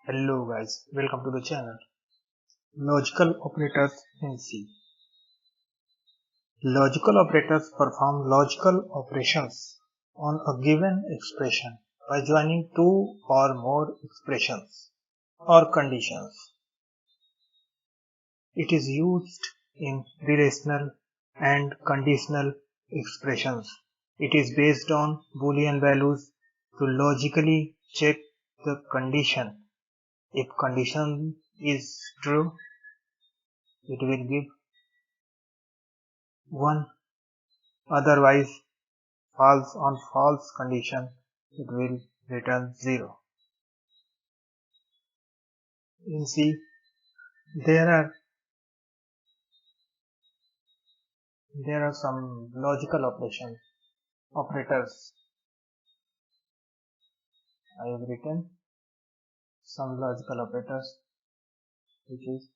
Hello guys, welcome to the channel. Logical operators in C. Logical operators perform logical operations on a given expression by joining two or more expressions or conditions. It is used in relational and conditional expressions. It is based on Boolean values to logically check the condition. If condition is true, it will give 1, otherwise false. On false condition it will return 0. In C there are some logical operators. I have written some logical operators, which is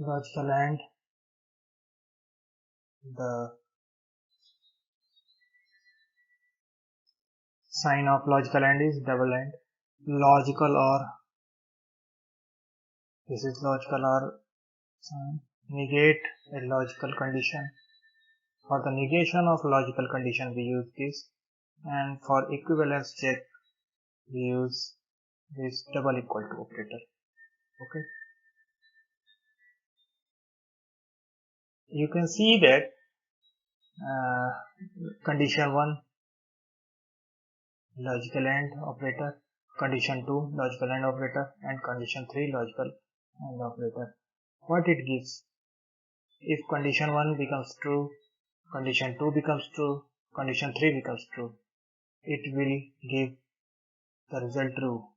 logical AND. The sign of logical AND is double AND. Logical OR, this is logical OR sign. Negate a logical condition. For the negation of logical condition we use this, and for equivalence check we use this double equal to operator. Okay, you can see that condition 1 logical AND operator, condition 2 logical AND operator, and condition 3 logical AND operator. What it gives: if condition 1 becomes true, condition 2 becomes true, condition 3 becomes true, it will give the result true.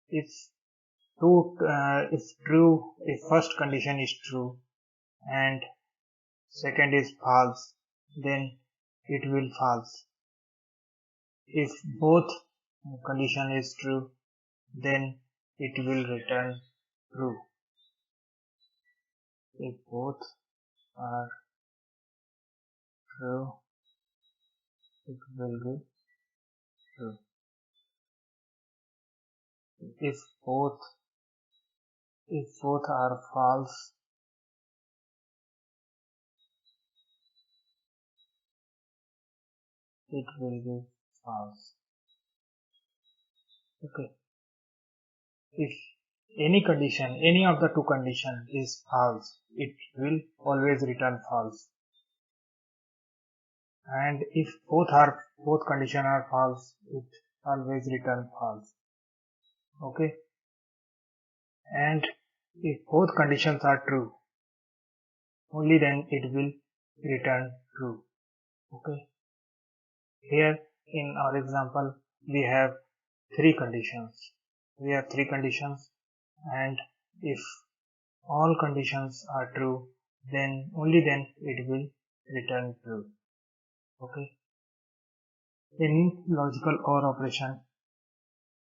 If first condition is true and second is false, then it will false. If both condition is true, then it will return true. If both are true, it will be true. If both are false, it will be false. Okay. If any of the two conditions is false, it will always return false. And if both conditions are false, it always return false. Okay. And if both conditions are true, only then it will return true. Okay. Here in our example we have three conditions. And if all conditions are true, then only then it will return true. Okay. In logical OR operation,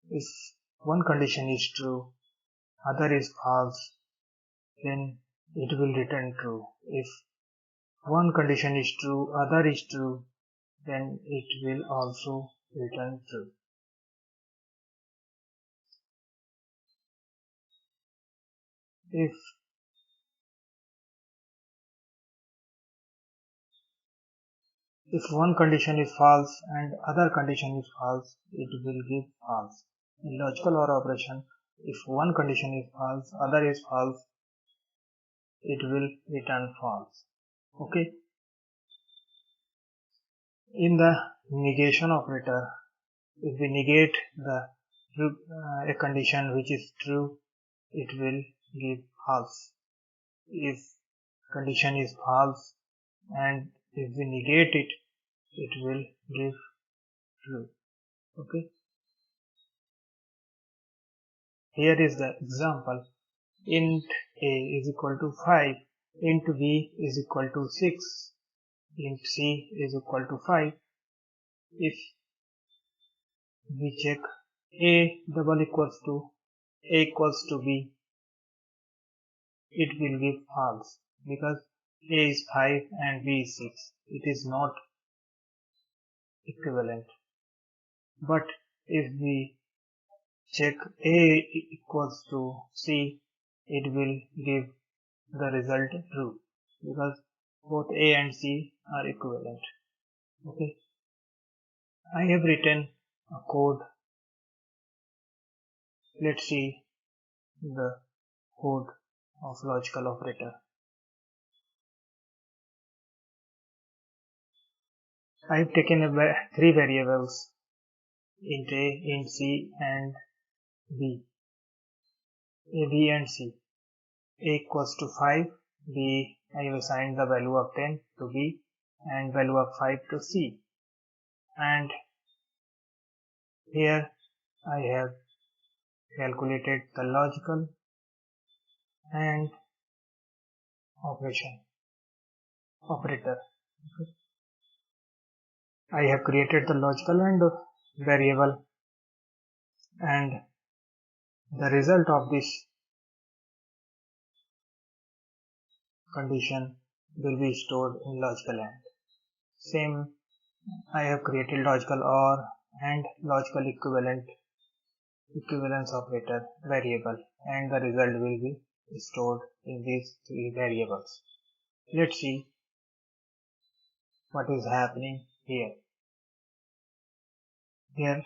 if one condition is true, other is false, then it will return true. If one condition is true, other is true, then it will also return true. If one condition is false and other condition is false, it will give false. In logical OR operation, if one condition is false, other is false, it will return false. Okay. In the negation operator, if we negate a condition which is true, it will give false. If condition is false and if we negate it, it will give true. Okay. Here is the example. Int a is equal to 5, int b is equal to 6, int c is equal to 5. If we check a equals to b, it will give false because a is 5 and b is 6. It is not equivalent. But if we check A equals to C, it will give the result true because both A and C are equivalent. Okay, I have written a code. Let's see the code of logical operator. I have taken three variables, int A, int C and B, A, B and C. A equals to 5, B, I have assigned the value of 10 to B and value of 5 to C. And here I have calculated the logical and operator. I have created the logical and variable, and the result of this condition will be stored in logical AND. Same, I have created logical OR and logical equivalence operator variable, and the result will be stored in these three variables. Let's see what is happening here. Here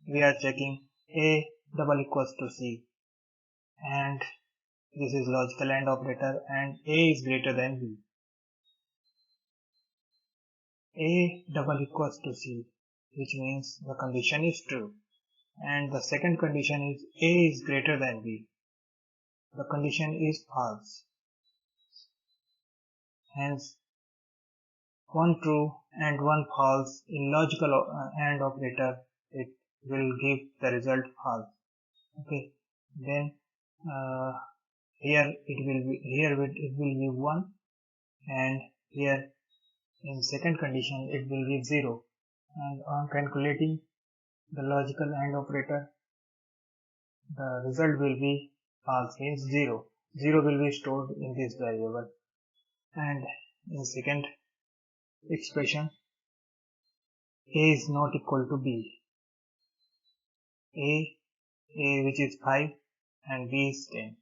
we are checking A double equals to C, and this is logical AND operator, and A is greater than B. A double equals to C, which means the condition is true. And the second condition is A is greater than B. The condition is false. Hence, one true and one false in logical AND operator, it will give the result false. Okay. Then here it will give 1, and here in second condition it will give 0. And on calculating the logical AND operator, the result will be false, means 0. 0 will be stored in this variable. And in second expression, A is not equal to B. A which is 5 and B is 10.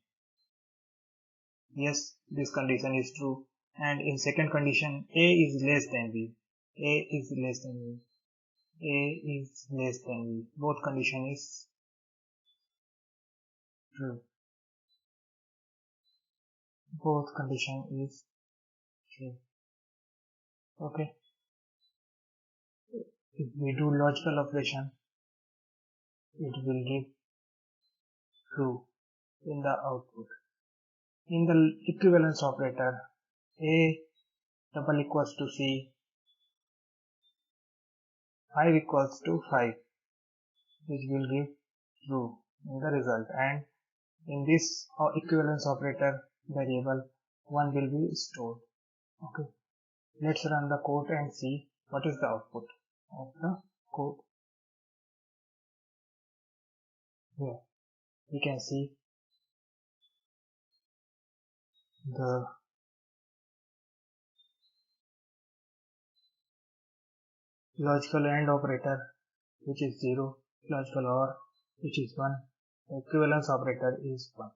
Yes, this condition is true. And in second condition, A is less than B. A is less than B. A is less than B. Both condition is true. Both condition is true. Okay. If we do logical operation, it will give true in the output. In the equivalence operator, A double equals to C, 5 equals to 5, which will give true in the result. And in this equivalence operator variable, 1 will be stored. Okay, let's run the code and see what is the output of the code. Here we can see the logical AND operator, which is 0, logical OR, which is 1, the equivalence operator is 1.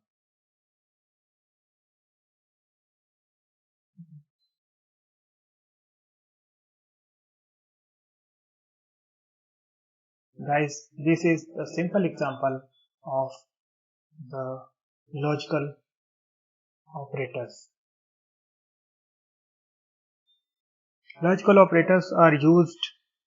Guys, this is a simple example of the logical operators. Logical operators are used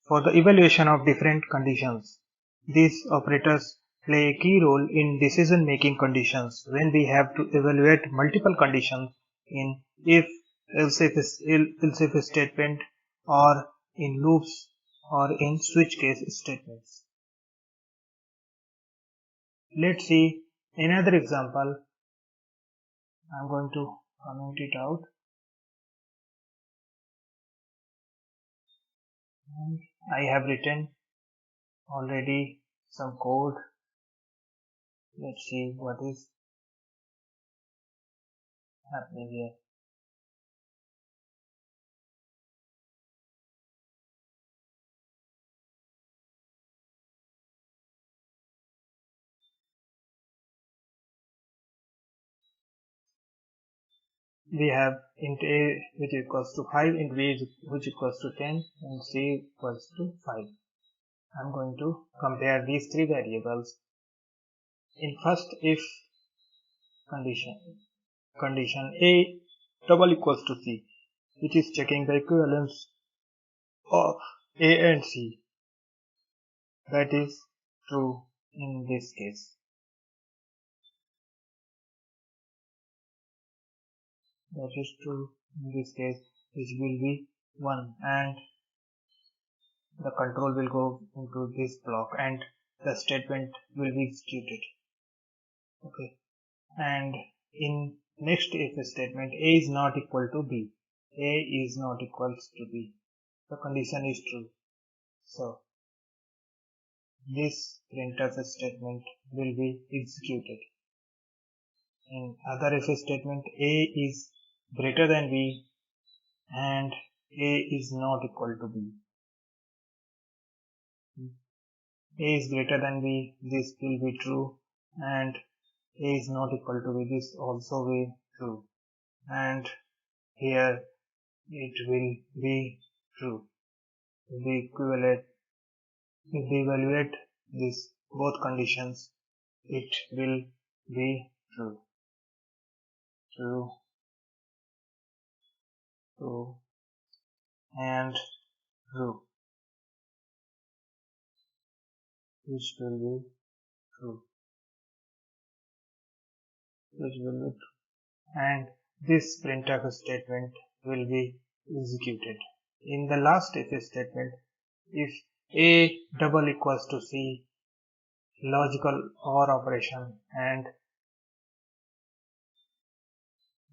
for the evaluation of different conditions. These operators play a key role in decision-making conditions when we have to evaluate multiple conditions in if, else-if statement, or in loops, or in switch case statements. Let's see another example. I'm going to comment it out. And I have written already some code. Let's see what is happening here. we have int a which equals to 5, int b which equals to 10, and c equals to 5. I'm going to compare these three variables in first if condition a double equals to c, which is checking the equivalence of a and c. That is true in this case. That is true in this case, which will be 1, and the control will go into this block and the statement will be executed. Okay, and in next if statement a is not equal to b, a is not equals to b, the condition is true, so this printf statement will be executed. In other if statement a is greater than b and a is not equal to b, a is greater than b, this will be true, and a is not equal to b, this also will be true, and here it will be true. If we evaluate these both conditions, it will be true. True, true, and true, which will be true, which will be true, and this printf statement will be executed. In the last if statement, if a double equals to c, logical OR operation, and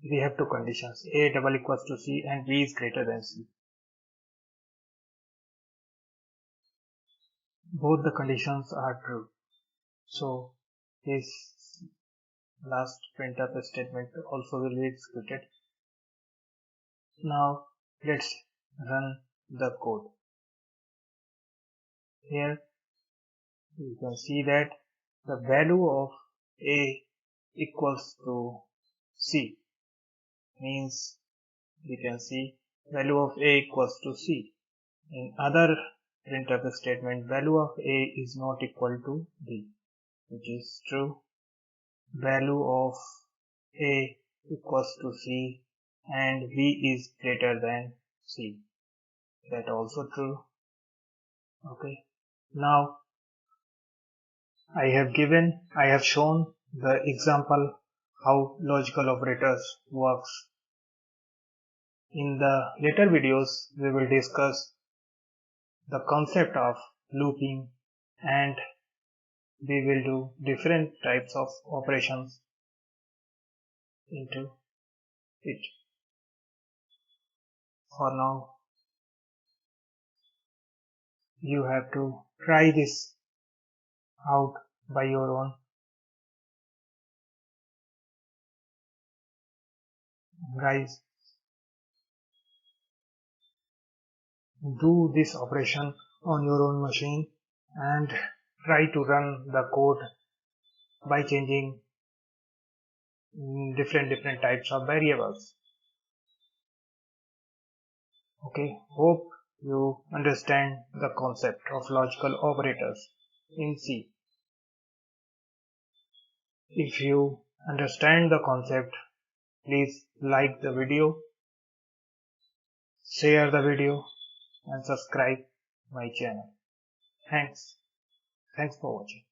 we have two conditions, a double equals to c and b is greater than c. Both the conditions are true, so this last printf statement also will be executed. Now let's run the code. Here you can see that the value of a equals to c, means we can see value of a equals to c. In other printf statement, value of a is not equal to b, which is true. Value of a equals to c and b is greater than c, that also true. Okay, now I have shown the example how logical operators works. In the later videos we will discuss the concept of looping, and we will do different types of operations into it. For now, you have to try this out by your own. Guys, do this operation on your own machine and try to run the code by changing different types of variables. Okay, hope you understand the concept of logical operators in C. If you understand the concept, please like the video, share the video, and subscribe my channel. Thanks for watching.